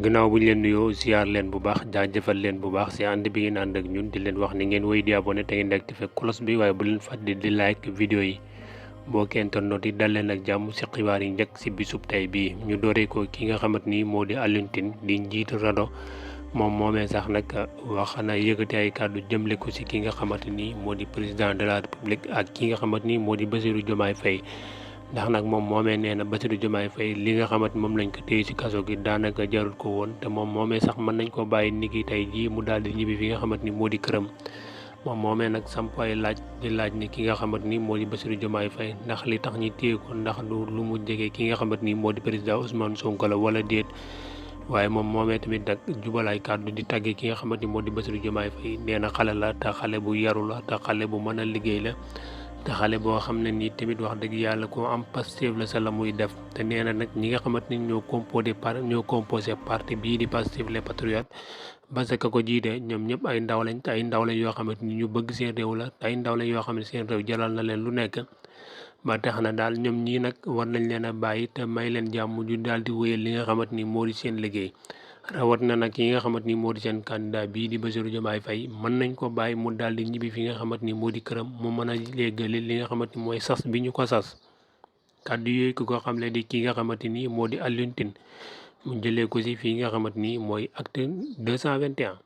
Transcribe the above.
gannaaw bu ñu leen nuyoo ziar leen bu baax jaajëfal leen bu baax si ànd bi ngeen ànd ak ñun di leen wax ni ngeen wéy di abonné te ngeen di activé cloche bi waaye bu leen fàtte di like vidéo yi mbokki internet yi dal leen ak jàmm si xibaar yi njëkk si bisub tey bii ñu dooree ko ki nga xamante ni moo di Alioune Tine di njiitu RADDHO moom moomee sax nag wax na yëkkati ay kàddu jëmle ko si ki nga xamante ni moo di président de la république ak ki nga xamante ni moo di Bassirou Diomaye Faye ndax nag moom moomee nee na Bassirou Diomaye Faye li nga xamante moom lañ ko téye ci kaso gi daanaka jarul ko woon te moom moomee sax mën nañ ko bàyyi niki tey jii mu daal di ñibbi fi nga xamante ni moo di këram moom moomee nag samp ay laaj di laaj ni ki nga xamante ni moo di Bassirou Diomaye Faye ndax li tax ñi téye ko ndax lu mu jege ki nga xamante ni moo di président Ousmane Sonko la wala déet waaye moom moomee tamit nag jubal ay kàddu di tàggee ki nga xamante ni moo di Bassirou Diomaye Faye nee na xale la te xale bu yaru la te xale bu mën a liggéey la te xale boo xam ne nii tamit wax dëgg yàlla ko am Pastef la sa la muy def te nee na nag ñi nga xamante ni ñoo composé parti bii di Pastef les patriotes parce que ko jiite ñoom ñëpp ay ndaw lañ te ay ndaw lañ yoo xamante ni ñu bëgg seen réew la te ay ndaw lañ yoo xam ne seen réew jaral na leen lu nekk ba tax na daal ñoom ñii nag war nañ leen a bàyyi te may leen jàmm ñu daal di wéyal li nga xamante ni moo di seen liggéey rawat na nag yi nga xamante ni moo di seen candidat bii di Bassirou Diomaye Faye mën nañ ko bàyyi mu daal di ñibbi fi nga xamante ni moo di këram mu mën a léegale li nga xamante ni mooy sas bi ñu ko sas kàddu yooyu ku ko xamle di ki nga xamante ni moo di Alioune Tine mu jëlee ko si fii nga xamante ni mooy acte 221